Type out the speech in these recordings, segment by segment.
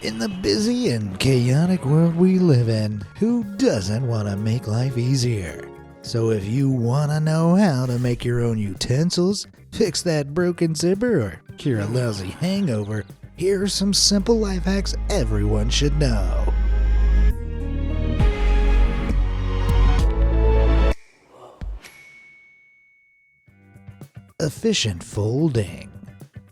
In the busy and chaotic world we live in, who doesn't want to make life easier? So if you want to know how to make your own utensils, fix that broken zipper, or cure a lousy hangover, here are some simple life hacks everyone should know. Efficient folding.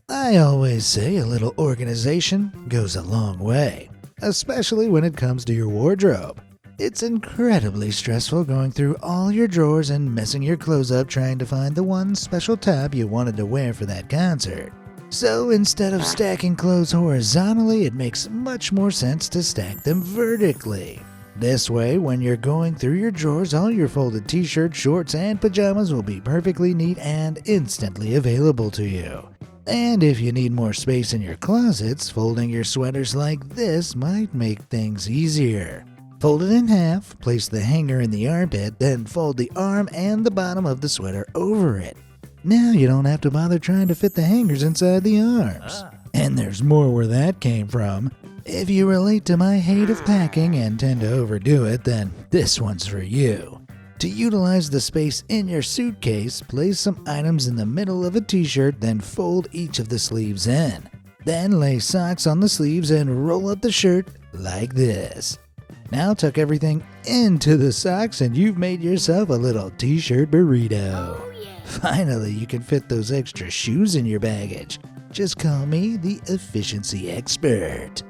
I always say a little organization goes a long way, especially when it comes to your wardrobe. It's incredibly stressful going through all your drawers and messing your clothes up trying to find the one special top you wanted to wear for that concert. So instead of stacking clothes horizontally, it makes much more sense to stack them vertically. This way, when you're going through your drawers, all your folded t-shirts, shorts, and pajamas will be perfectly neat and instantly available to you. And if you need more space in your closets, folding your sweaters like this might make things easier. Fold it in half, place the hanger in the armpit, then fold the arm and the bottom of the sweater over it. Now you don't have to bother trying to fit the hangers inside the arms. And there's more where that came from. If you relate to my hate of packing and tend to overdo it, then this one's for you. To utilize the space in your suitcase, place some items in the middle of a t-shirt, then fold each of the sleeves in. Then lay socks on the sleeves and roll up the shirt like this. Now tuck everything into the socks and you've made yourself a little t-shirt burrito. Finally, you can fit those extra shoes in your baggage. Just call me the efficiency expert.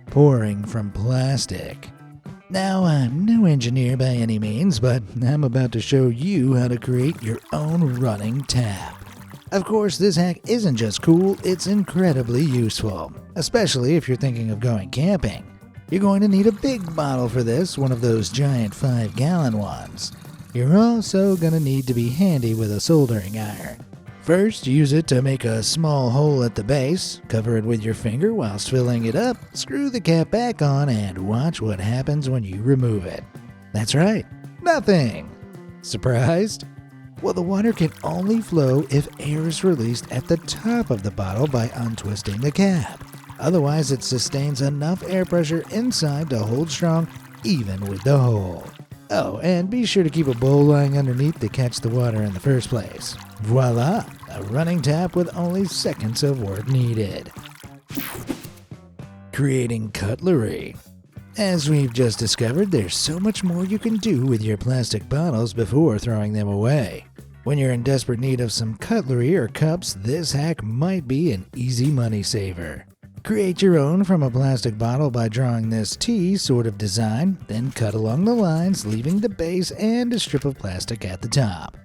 Pouring from plastic. Now, I'm no engineer by any means, but I'm about to show you how to create your own running tap. Of course, this hack isn't just cool, it's incredibly useful, especially if you're thinking of going camping. You're going to need a big bottle for this, one of those giant 5-gallon ones. You're also going to need to be handy with a soldering iron. First, use it to make a small hole at the base, cover it with your finger whilst filling it up, screw the cap back on, and watch what happens when you remove it. That's right, nothing! Surprised? Well, the water can only flow if air is released at the top of the bottle by untwisting the cap. Otherwise, it sustains enough air pressure inside to hold strong even with the hole. Oh, and be sure to keep a bowl lying underneath to catch the water in the first place. Voila! A running tap with only seconds of work needed. Creating cutlery. As we've just discovered, there's so much more you can do with your plastic bottles before throwing them away. When you're in desperate need of some cutlery or cups, this hack might be an easy money saver. Create your own from a plastic bottle by drawing this T sort of design, then cut along the lines, leaving the base and a strip of plastic at the top.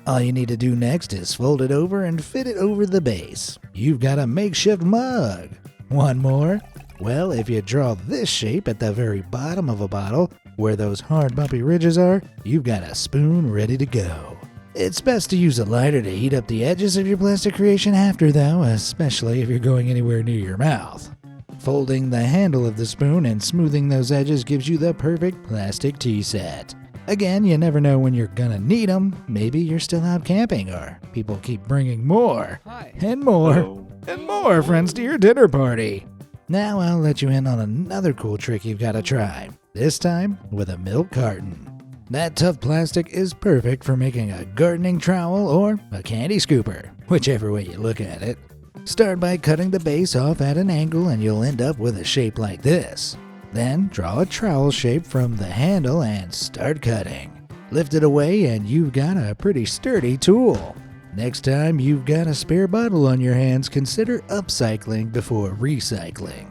All you need to do next is fold it over and fit it over the base. You've got a makeshift mug. Want more? Well, if you draw this shape at the very bottom of a bottle, where those hard bumpy ridges are, you've got a spoon ready to go. It's best to use a lighter to heat up the edges of your plastic creation after, though, especially if you're going anywhere near your mouth. Folding the handle of the spoon and smoothing those edges gives you the perfect plastic tea set. Again, you never know when you're gonna need them. Maybe you're still out camping, or people keep bringing more, and more, and more friends to your dinner party. Now I'll let you in on another cool trick you've got to try, this time with a milk carton. That tough plastic is perfect for making a gardening trowel or a candy scooper, whichever way you look at it. Start by cutting the base off at an angle and you'll end up with a shape like this. Then draw a trowel shape from the handle and start cutting. Lift it away and you've got a pretty sturdy tool. Next time you've got a spare bottle on your hands, consider upcycling before recycling.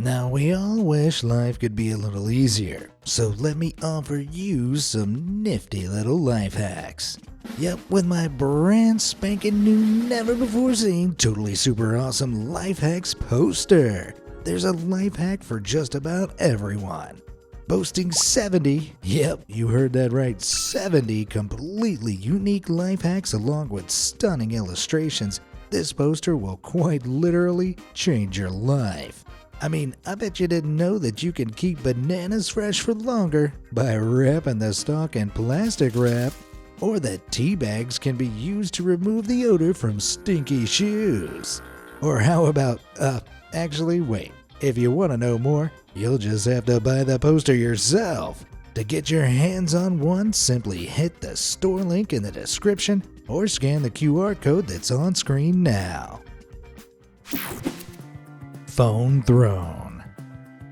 Now, we all wish life could be a little easier, so let me offer you some nifty little life hacks. Yep, with my brand spanking new, never before seen, totally super awesome Life Hacks poster. There's a life hack for just about everyone. Boasting 70, yep, you heard that right, 70 completely unique life hacks along with stunning illustrations, this poster will quite literally change your life. I mean, I bet you didn't know that you can keep bananas fresh for longer by wrapping the stalk in plastic wrap, or that tea bags can be used to remove the odor from stinky shoes. Or how about, Actually, wait. If you want to know more, you'll just have to buy the poster yourself. To get your hands on one, simply hit the store link in the description or scan the QR code that's on screen now. Phone Throne.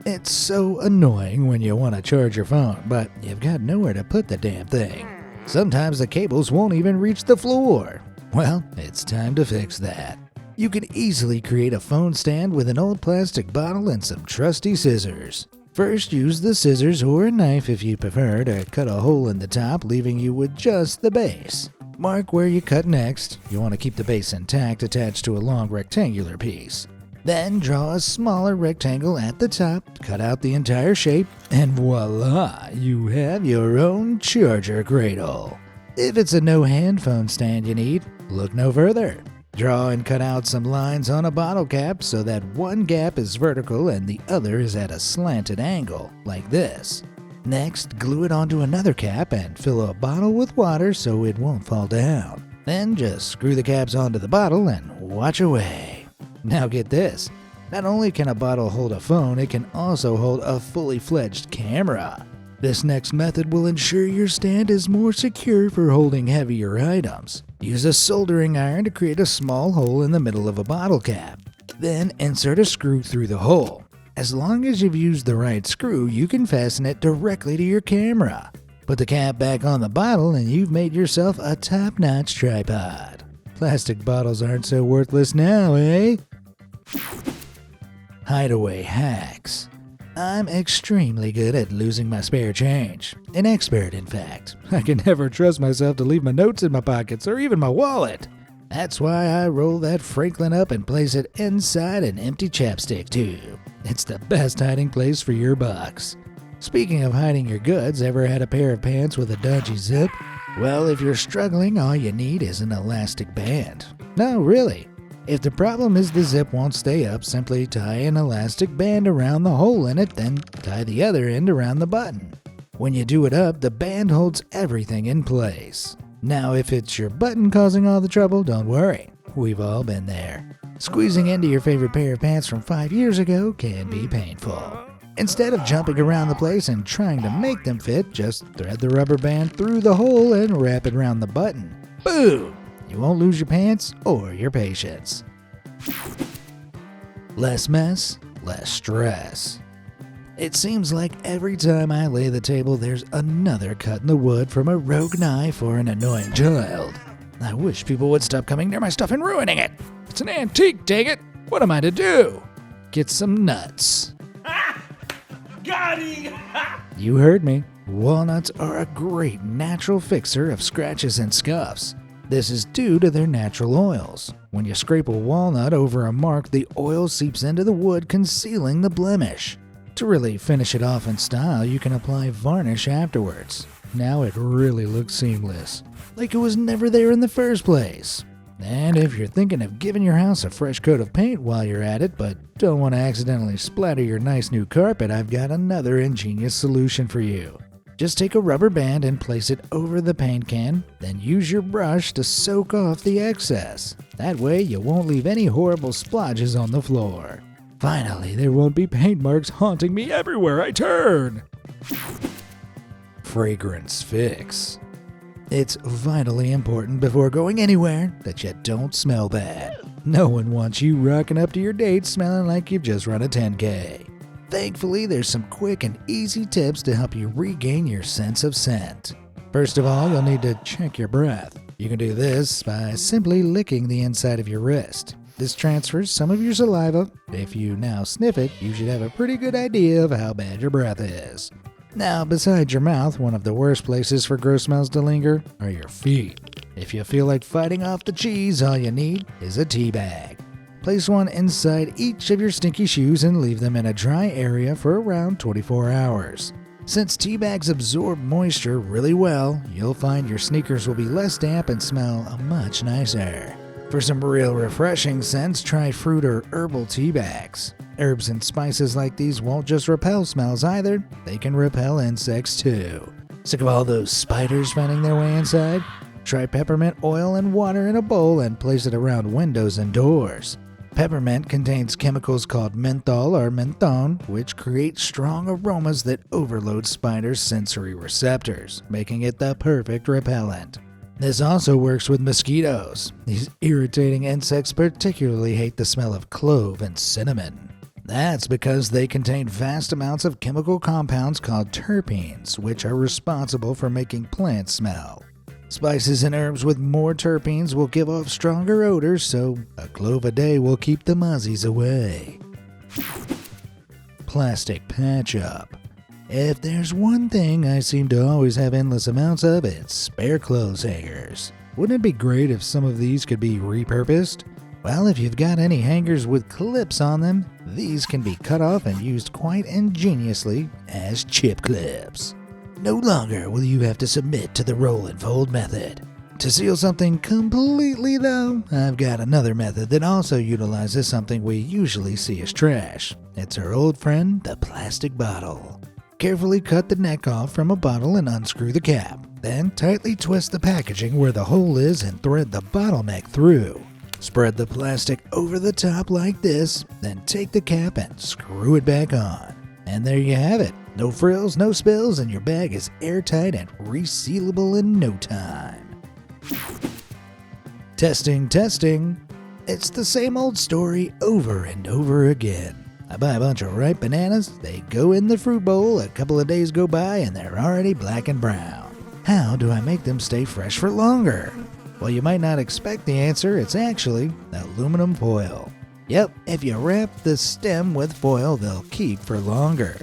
It's so annoying when you want to charge your phone, but you've got nowhere to put the damn thing. Sometimes the cables won't even reach the floor. Well, it's time to fix that. You can easily create a phone stand with an old plastic bottle and some trusty scissors. First, use the scissors or a knife if you prefer to cut a hole in the top, leaving you with just the base. Mark where you cut next. You want to keep the base intact, attached to a long rectangular piece. Then draw a smaller rectangle at the top, cut out the entire shape, and voila, you have your own charger cradle. If it's a no-hand phone stand you need, look no further. Draw and cut out some lines on a bottle cap so that one gap is vertical and the other is at a slanted angle, like this. Next, glue it onto another cap and fill a bottle with water so it won't fall down. Then just screw the caps onto the bottle and watch away. Now get this, not only can a bottle hold a phone, it can also hold a fully fledged camera. This next method will ensure your stand is more secure for holding heavier items. Use a soldering iron to create a small hole in the middle of a bottle cap. Then insert a screw through the hole. As long as you've used the right screw, you can fasten it directly to your camera. Put the cap back on the bottle and you've made yourself a top-notch tripod. Plastic bottles aren't so worthless now, eh? Hideaway hacks. I'm extremely good at losing my spare change. An expert, in fact. I can never trust myself to leave my notes in my pockets or even my wallet. That's why I roll that Franklin up and place it inside an empty chapstick tube. It's the best hiding place for your bucks. Speaking of hiding your goods, ever had a pair of pants with a dodgy zip? Well, if you're struggling, all you need is an elastic band. No, really. If the problem is the zip won't stay up, simply tie an elastic band around the hole in it, then tie the other end around the button. When you do it up, the band holds everything in place. Now, if it's your button causing all the trouble, don't worry. We've all been there. Squeezing into your favorite pair of pants from 5 years ago can be painful. Instead of jumping around the place and trying to make them fit, just thread the rubber band through the hole and wrap it around the button. Boom! You won't lose your pants or your patience. Less mess, less stress. It seems like every time I lay the table, there's another cut in the wood from a rogue knife or an annoying child. I wish people would stop coming near my stuff and ruining it. It's an antique, dang it. What am I to do? Get some nuts. Got him! You heard me. Walnuts are a great natural fixer of scratches and scuffs. This is due to their natural oils. When you scrape a walnut over a mark, the oil seeps into the wood, concealing the blemish. To really finish it off in style, you can apply varnish afterwards. Now it really looks seamless, like it was never there in the first place. And if you're thinking of giving your house a fresh coat of paint while you're at it, but don't want to accidentally splatter your nice new carpet, I've got another ingenious solution for you. Just take a rubber band and place it over the paint can, then use your brush to soak off the excess. That way you won't leave any horrible splotches on the floor. Finally, there won't be paint marks haunting me everywhere I turn. Fragrance fix. It's vitally important before going anywhere that you don't smell bad. No one wants you rocking up to your date smelling like you've just run a 10K. Thankfully, there's some quick and easy tips to help you regain your sense of scent. First of all, you'll need to check your breath. You can do this by simply licking the inside of your wrist. This transfers some of your saliva. If you now sniff it, you should have a pretty good idea of how bad your breath is. Now, besides your mouth, one of the worst places for gross smells to linger are your feet. If you feel like fighting off the cheese, all you need is a tea bag. Place one inside each of your stinky shoes and leave them in a dry area for around 24 hours. Since tea bags absorb moisture really well, you'll find your sneakers will be less damp and smell much nicer. For some real refreshing scents, try fruit or herbal tea bags. Herbs and spices like these won't just repel smells either, they can repel insects too. Sick of all those spiders finding their way inside? Try peppermint oil and water in a bowl and place it around windows and doors. Peppermint contains chemicals called menthol or menthone, which create strong aromas that overload spiders' sensory receptors, making it the perfect repellent. This also works with mosquitoes. These irritating insects particularly hate the smell of clove and cinnamon. That's because they contain vast amounts of chemical compounds called terpenes, which are responsible for making plants smell. Spices and herbs with more terpenes will give off stronger odors, so a clove a day will keep the muzzies away. Plastic patch-up. If there's one thing I seem to always have endless amounts of, it's spare clothes hangers. Wouldn't it be great if some of these could be repurposed? Well, if you've got any hangers with clips on them, these can be cut off and used quite ingeniously as chip clips. No longer will you have to submit to the roll and fold method. To seal something completely though, I've got another method that also utilizes something we usually see as trash. It's our old friend, the plastic bottle. Carefully cut the neck off from a bottle and unscrew the cap. Then tightly twist the packaging where the hole is and thread the bottleneck through. Spread the plastic over the top like this, then take the cap and screw it back on. And there you have it. No frills, no spills, and your bag is airtight and resealable in no time. Testing. It's the same old story over and over again. I buy a bunch of ripe bananas, they go in the fruit bowl, a couple of days go by, and they're already black and brown. How do I make them stay fresh for longer? Well, you might not expect the answer. It's actually aluminum foil. Yep, if you wrap the stem with foil, they'll keep for longer.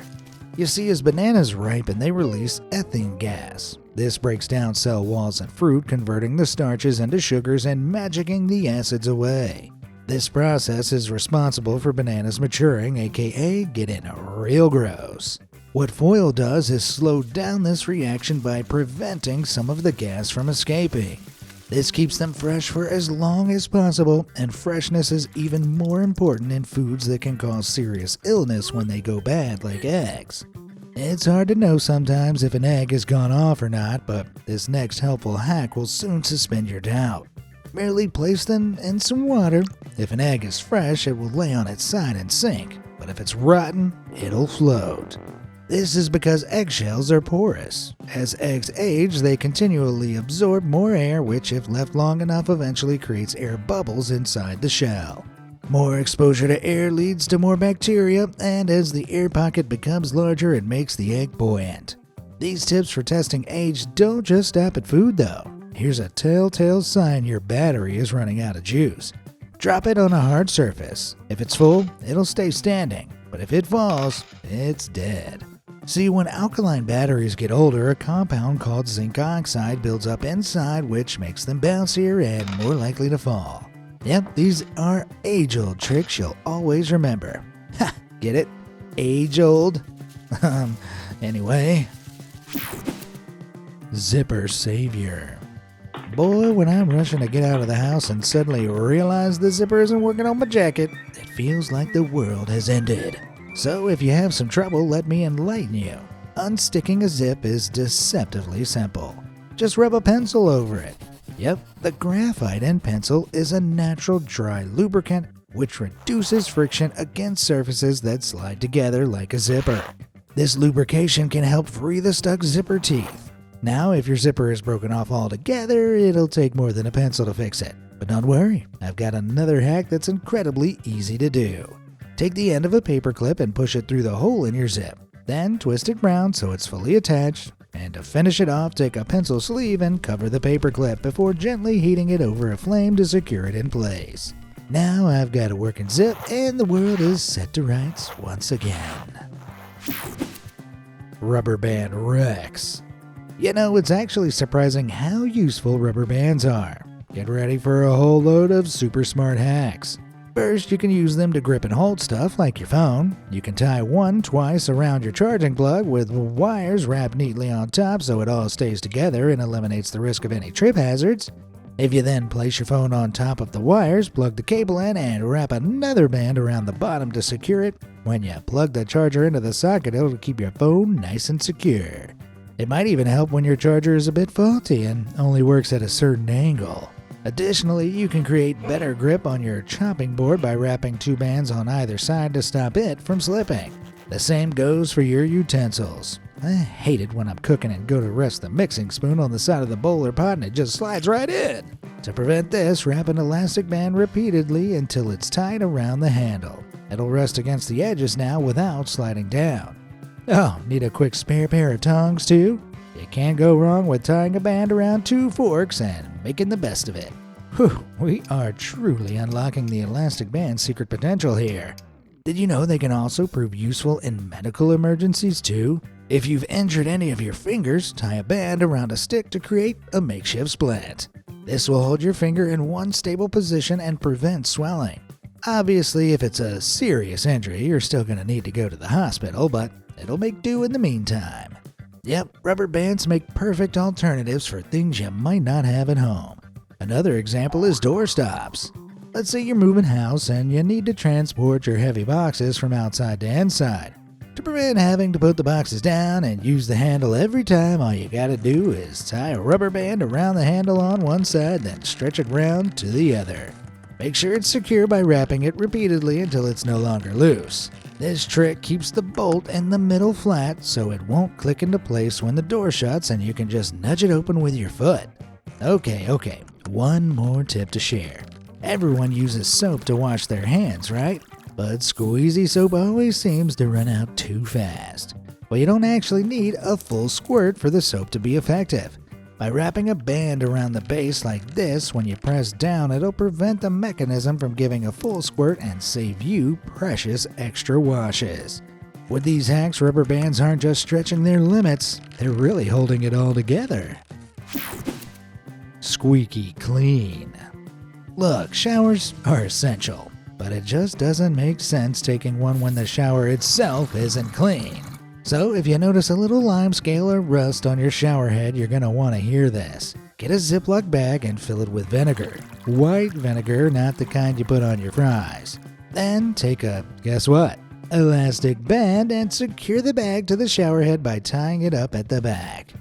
You see, as bananas ripen, they release ethylene gas. This breaks down cell walls in fruit, converting the starches into sugars and magicking the acids away. This process is responsible for bananas maturing, aka getting real gross. What foil does is slow down this reaction by preventing some of the gas from escaping. This keeps them fresh for as long as possible, and freshness is even more important in foods that can cause serious illness when they go bad, like eggs. It's hard to know sometimes if an egg has gone off or not, but this next helpful hack will soon suspend your doubt. Merely place them in some water. If an egg is fresh, it will lay on its side and sink, but if it's rotten, it'll float. This is because eggshells are porous. As eggs age, they continually absorb more air, which if left long enough eventually creates air bubbles inside the shell. More exposure to air leads to more bacteria, and as the air pocket becomes larger, it makes the egg buoyant. These tips for testing age don't just stop at food though. Here's a telltale sign your battery is running out of juice. Drop it on a hard surface. If it's full, it'll stay standing, but if it falls, it's dead. See, when alkaline batteries get older, a compound called zinc oxide builds up inside, which makes them bouncier and more likely to fall. Yep, these are age-old tricks you'll always remember. Ha! Get it? Age-old? Anyway. Zipper Savior. Boy, when I'm rushing to get out of the house and suddenly realize the zipper isn't working on my jacket, it feels like the world has ended. So if you have some trouble, let me enlighten you. Unsticking a zip is deceptively simple. Just rub a pencil over it. Yep, the graphite in pencil is a natural dry lubricant which reduces friction against surfaces that slide together like a zipper. This lubrication can help free the stuck zipper teeth. Now, if your zipper is broken off altogether, it'll take more than a pencil to fix it. But don't worry, I've got another hack that's incredibly easy to do. Take the end of a paper clip and push it through the hole in your zip. Then twist it round so it's fully attached. And to finish it off, take a pencil sleeve and cover the paper clip before gently heating it over a flame to secure it in place. Now I've got a working zip and the world is set to rights once again. Rubber Band Rex. You know, it's actually surprising how useful rubber bands are. Get ready for a whole load of super smart hacks. First, you can use them to grip and hold stuff like your phone. You can tie one twice around your charging plug with wires wrapped neatly on top so it all stays together and eliminates the risk of any trip hazards. If you then place your phone on top of the wires, plug the cable in, and wrap another band around the bottom to secure it, when you plug the charger into the socket, it'll keep your phone nice and secure. It might even help when your charger is a bit faulty and only works at a certain angle. Additionally, you can create better grip on your chopping board by wrapping 2 bands on either side to stop it from slipping. The same goes for your utensils. I hate it when I'm cooking and go to rest the mixing spoon on the side of the bowl or pot and it just slides right in. To prevent this, wrap an elastic band repeatedly until it's tight around the handle. It'll rest against the edges now without sliding down. Oh, need a quick spare pair of tongs too? You can't go wrong with tying a band around 2 forks and making the best of it. Whew, we are truly unlocking the elastic band's secret potential here. Did you know they can also prove useful in medical emergencies too? If you've injured any of your fingers, tie a band around a stick to create a makeshift splint. This will hold your finger in one stable position and prevent swelling. Obviously, if it's a serious injury, you're still going to need to go to the hospital, but it'll make do in the meantime. Yep, rubber bands make perfect alternatives for things you might not have at home. Another example is door stops. Let's say you're moving house and you need to transport your heavy boxes from outside to inside. To prevent having to put the boxes down and use the handle every time, all you gotta do is tie a rubber band around the handle on one side, then stretch it round to the other. Make sure it's secure by wrapping it repeatedly until it's no longer loose. This trick keeps the bolt in the middle flat so it won't click into place when the door shuts and you can just nudge it open with your foot. Okay, one more tip to share. Everyone uses soap to wash their hands, right? But squeezy soap always seems to run out too fast. Well, you don't actually need a full squirt for the soap to be effective. By wrapping a band around the base like this, when you press down, it'll prevent the mechanism from giving a full squirt and save you precious extra washes. With these hacks, rubber bands aren't just stretching their limits, they're really holding it all together. Squeaky clean. Look, showers are essential, but it just doesn't make sense taking one when the shower itself isn't clean. So if you notice a little lime scale or rust on your shower head, you're going to want to hear this. Get a Ziploc bag and fill it with vinegar. White vinegar, not the kind you put on your fries. Then take a, guess what? Elastic band and secure the bag to the shower head by tying it up at the back.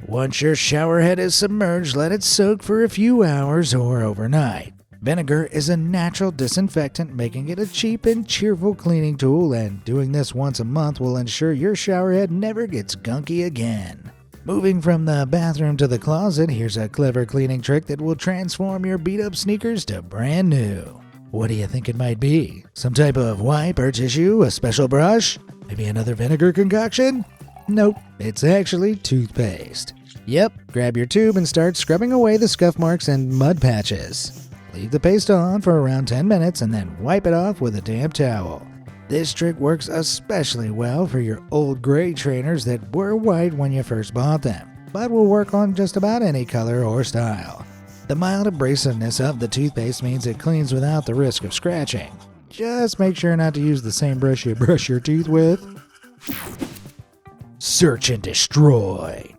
Once your shower head is submerged, let it soak for a few hours or overnight. Vinegar is a natural disinfectant, making it a cheap and cheerful cleaning tool, and doing this once a month will ensure your showerhead never gets gunky again. Moving from the bathroom to the closet, here's a clever cleaning trick that will transform your beat-up sneakers to brand new. What do you think it might be? Some type of wipe or tissue? A special brush? Maybe another vinegar concoction? Nope, it's actually toothpaste. Yep, grab your tube and start scrubbing away the scuff marks and mud patches. Leave the paste on for around 10 minutes and then wipe it off with a damp towel. This trick works especially well for your old gray trainers that were white when you first bought them, but will work on just about any color or style. The mild abrasiveness of the toothpaste means it cleans without the risk of scratching. Just make sure not to use the same brush you brush your teeth with. Search and destroy.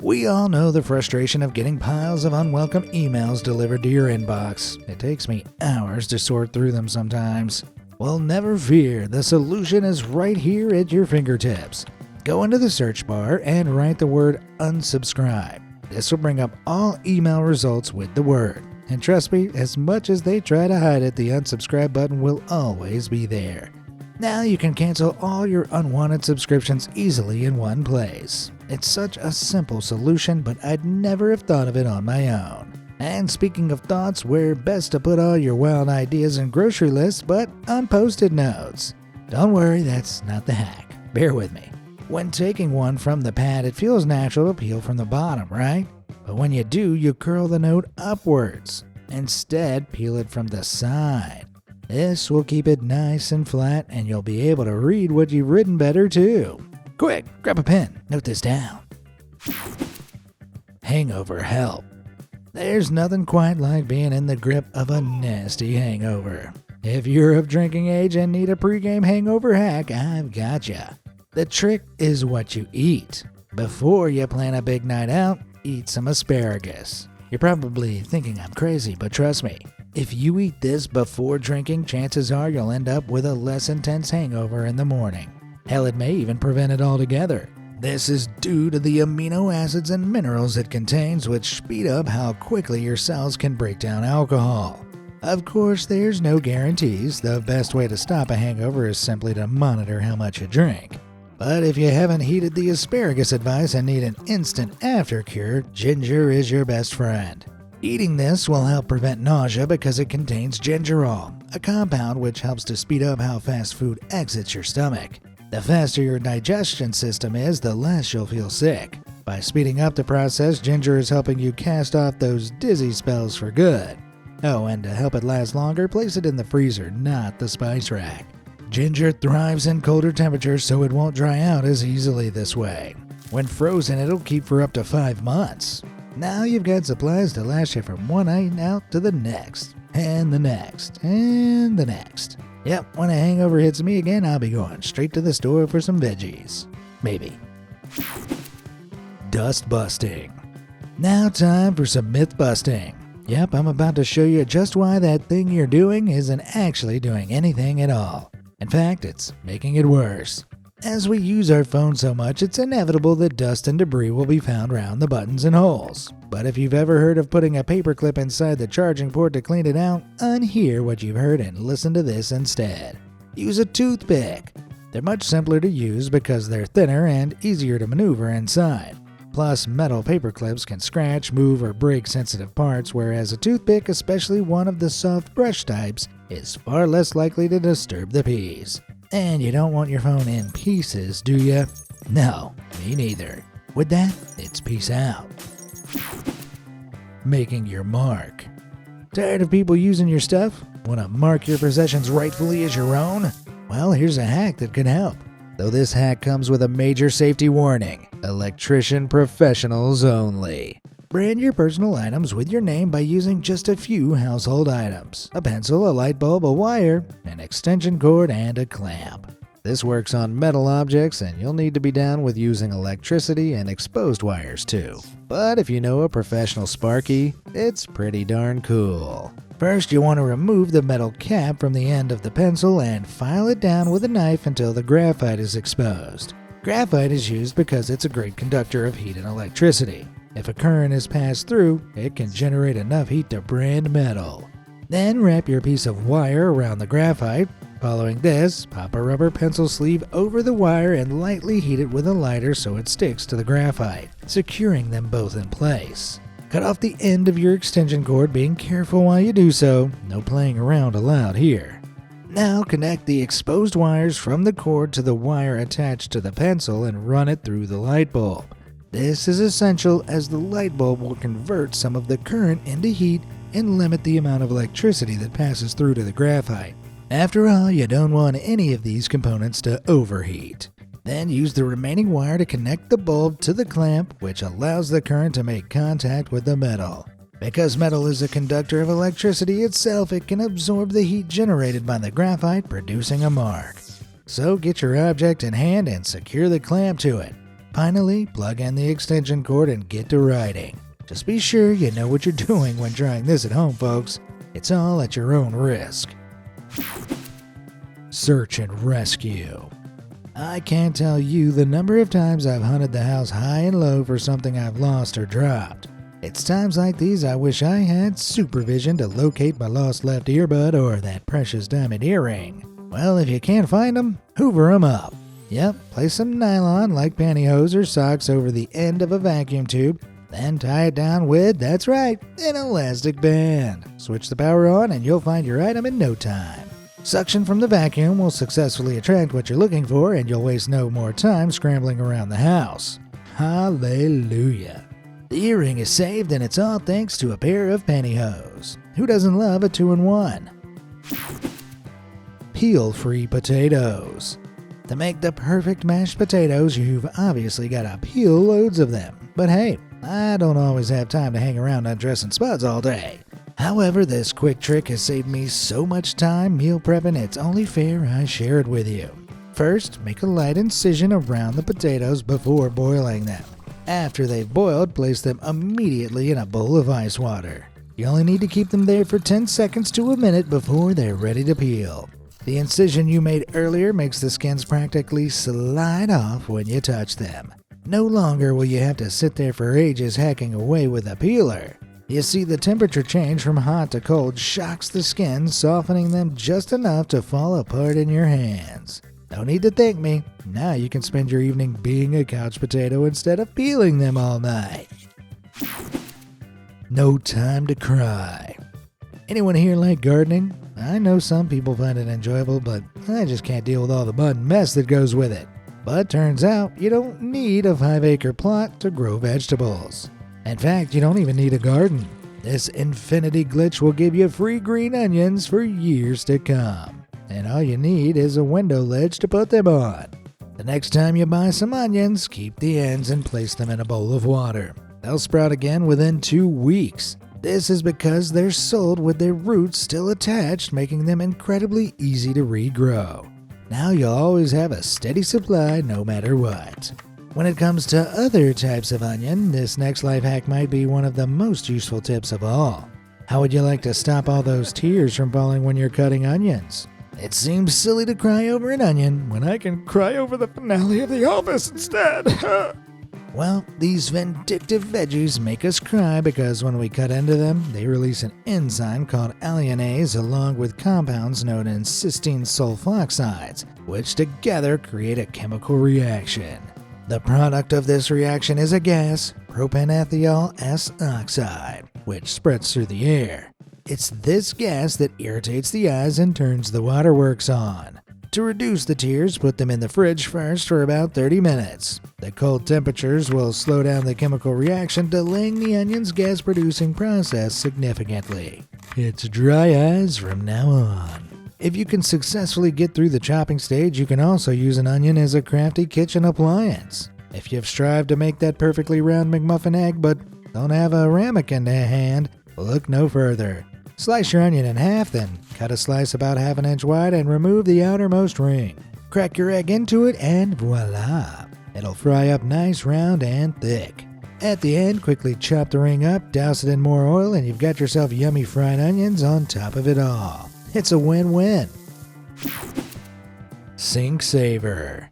We all know the frustration of getting piles of unwelcome emails delivered to your inbox. It takes me hours to sort through them sometimes. Well, never fear, the solution is right here at your fingertips. Go into the search bar and write the word unsubscribe. This will bring up all email results with the word. And trust me, as much as they try to hide it, the unsubscribe button will always be there. Now you can cancel all your unwanted subscriptions easily in one place. It's such a simple solution, but I'd never have thought of it on my own. And speaking of thoughts, where best to put all your wild ideas and grocery lists but on Post-it notes? Don't worry, that's not the hack. Bear with me. When taking one from the pad, it feels natural to peel from the bottom, right? But when you do, you curl the note upwards. Instead, peel it from the side. This will keep it nice and flat, and you'll be able to read what you've written better too. Quick, grab a pen, note this down. Hangover help. There's nothing quite like being in the grip of a nasty hangover. If you're of drinking age and need a pregame hangover hack, I've got ya. The trick is what you eat. Before you plan a big night out, eat some asparagus. You're probably thinking I'm crazy, but trust me, if you eat this before drinking, chances are you'll end up with a less intense hangover in the morning. Hell, it may even prevent it altogether. This is due to the amino acids and minerals it contains, which speed up how quickly your cells can break down alcohol. Of course, there's no guarantees. The best way to stop a hangover is simply to monitor how much you drink. But if you haven't heeded the asparagus advice and need an instant after-cure, ginger is your best friend. Eating this will help prevent nausea because it contains gingerol, a compound which helps to speed up how fast food exits your stomach. The faster your digestion system is, the less you'll feel sick. By speeding up the process, ginger is helping you cast off those dizzy spells for good. Oh, and to help it last longer, place it in the freezer, not the spice rack. Ginger thrives in colder temperatures, so it won't dry out as easily this way. When frozen, it'll keep for up to 5 months. Now you've got supplies to last you from one night out to the next, and the next, and the next. Yep, when a hangover hits me again, I'll be going straight to the store for some veggies. Maybe. Dust busting. Now time for some myth busting. Yep, I'm about to show you just why that thing you're doing isn't actually doing anything at all. In fact, it's making it worse. As we use our phone so much, it's inevitable that dust and debris will be found around the buttons and holes. But if you've ever heard of putting a paperclip inside the charging port to clean it out, unhear what you've heard and listen to this instead. Use a toothpick. They're much simpler to use because they're thinner and easier to maneuver inside. Plus, metal paperclips can scratch, move, or break sensitive parts, whereas a toothpick, especially one of the soft brush types, is far less likely to disturb the peas. And you don't want your phone in pieces, do you? No, me neither. With that, it's peace out. Making your mark. Tired of people using your stuff? Want to mark your possessions rightfully as your own? Well, here's a hack that could help. Though this hack comes with a major safety warning. Electrician professionals only. Brand your personal items with your name by using just a few household items. A pencil, a light bulb, a wire, an extension cord, and a clamp. This works on metal objects, and you'll need to be down with using electricity and exposed wires too. But if you know a professional Sparky, it's pretty darn cool. First, you want to remove the metal cap from the end of the pencil and file it down with a knife until the graphite is exposed. Graphite is used because it's a great conductor of heat and electricity. If a current is passed through, it can generate enough heat to brand metal. Then wrap your piece of wire around the graphite. Following this, pop a rubber pencil sleeve over the wire and lightly heat it with a lighter so it sticks to the graphite, securing them both in place. Cut off the end of your extension cord, being careful while you do so. No playing around allowed here. Now connect the exposed wires from the cord to the wire attached to the pencil and run it through the light bulb. This is essential as the light bulb will convert some of the current into heat and limit the amount of electricity that passes through to the graphite. After all, you don't want any of these components to overheat. Then use the remaining wire to connect the bulb to the clamp, which allows the current to make contact with the metal. Because metal is a conductor of electricity itself, it can absorb the heat generated by the graphite, producing a mark. So get your object in hand and secure the clamp to it. Finally, plug in the extension cord and get to writing. Just be sure you know what you're doing when trying this at home, folks. It's all at your own risk. Search and rescue. I can't tell you the number of times I've hunted the house high and low for something I've lost or dropped. It's times like these I wish I had supervision to locate my lost left earbud or that precious diamond earring. Well, if you can't find them, hoover them up. Yep, place some nylon like pantyhose or socks over the end of a vacuum tube, then tie it down with, that's right, an elastic band. Switch the power on and you'll find your item in no time. Suction from the vacuum will successfully attract what you're looking for and you'll waste no more time scrambling around the house. Hallelujah. The earring is saved and it's all thanks to a pair of pantyhose. Who doesn't love a 2-in-1? Peel-free potatoes. To make the perfect mashed potatoes, you've obviously got to peel loads of them. But hey, I don't always have time to hang around undressing spuds all day. However, this quick trick has saved me so much time meal prepping, it's only fair I share it with you. First, make a light incision around the potatoes before boiling them. After they've boiled, place them immediately in a bowl of ice water. You only need to keep them there for 10 seconds to a minute before they're ready to peel. The incision you made earlier makes the skins practically slide off when you touch them. No longer will you have to sit there for ages hacking away with a peeler. You see, the temperature change from hot to cold shocks the skin, softening them just oniugh to fall apart in your hands. No need to thank me. Now you can spend your evening being a couch potato instead of peeling them all night. No time to cry. Anyone here like gardening? I know some people find it enjoyable, but I just can't deal with all the mud and mess that goes with it. But turns out you don't need a 5-acre plot to grow vegetables. In fact, you don't even need a garden. This infinity glitch will give you free green onions for years to come. And all you need is a window ledge to put them on. The next time you buy some onions, keep the ends and place them in a bowl of water. They'll sprout again within 2 weeks. This is because they're sold with their roots still attached, making them incredibly easy to regrow. Now you'll always have a steady supply no matter what. When it comes to other types of onion, this next life hack might be one of the most useful tips of all. How would you like to stop all those tears from falling when you're cutting onions? It seems silly to cry over an onion when I can cry over the finale of The Office instead. Well, these vindictive veggies make us cry because when we cut into them, they release an enzyme called alliinase along with compounds known as cysteine sulfoxides, which together create a chemical reaction. The product of this reaction is a gas, propanethiol S-oxide, which spreads through the air. It's this gas that irritates the eyes and turns the waterworks on. To reduce the tears, put them in the fridge first for about 30 minutes. The cold temperatures will slow down the chemical reaction, delaying the onion's gas-producing process significantly. It's dry eyes from now on. If you can successfully get through the chopping stage, you can also use an onion as a crafty kitchen appliance. If you've strived to make that perfectly round McMuffin egg but don't have a ramekin to hand, look no further. Slice your onion in half, then cut a slice about ½ an inch wide and remove the outermost ring. Crack your egg into it and voila! It'll fry up nice, round, and thick. At the end, quickly chop the ring up, douse it in more oil, and you've got yourself yummy fried onions on top of it all. It's a win-win. Sink Saver.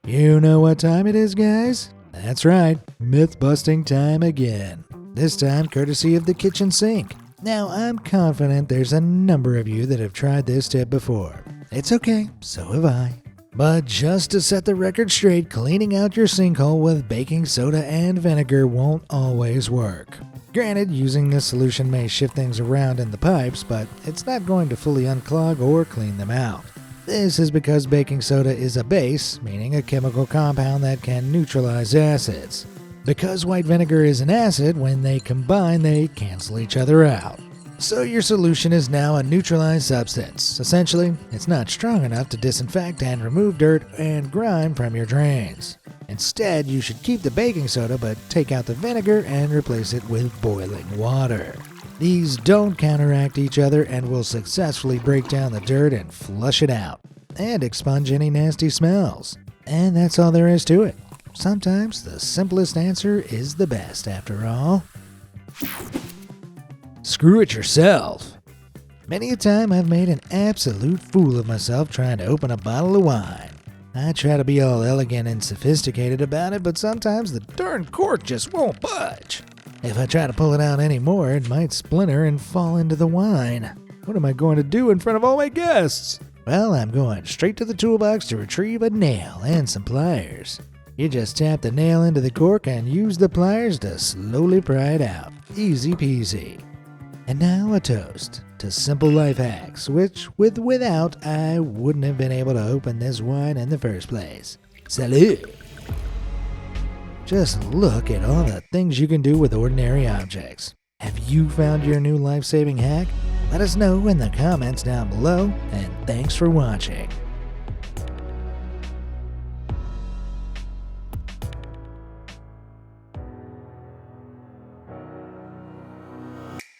You know what time it is, guys? That's right, myth-busting time again. This time courtesy of the kitchen sink. Now, I'm confident there's a number of you that have tried this tip before. It's okay, so have I. But just to set the record straight, cleaning out your sinkhole with baking soda and vinegar won't always work. Granted, using this solution may shift things around in the pipes, but it's not going to fully unclog or clean them out. This is because baking soda is a base, meaning a chemical compound that can neutralize acids. Because white vinegar is an acid, when they combine, they cancel each other out. So your solution is now a neutralized substance. Essentially, it's not strong enough to disinfect and remove dirt and grime from your drains. Instead, you should keep the baking soda but take out the vinegar and replace it with boiling water. These don't counteract each other and will successfully break down the dirt and flush it out, and expunge any nasty smells. And that's all there is to it. Sometimes the simplest answer is the best, after all. Screw it yourself. Many a time I've made an absolute fool of myself trying to open a bottle of wine. I try to be all elegant and sophisticated about it, but sometimes the darn cork just won't budge. If I try to pull it out anymore, it might splinter and fall into the wine. What am I going to do in front of all my guests? Well, I'm going straight to the toolbox to retrieve a nail and some pliers. You just tap the nail into the cork and use the pliers to slowly pry it out. Easy peasy. And now a toast to simple life hacks, which without I wouldn't have been able to open this wine in the first place. Salud! Just look at all the things you can do with ordinary objects. Have you found your new life-saving hack? Let us know in the comments down below, and thanks for watching.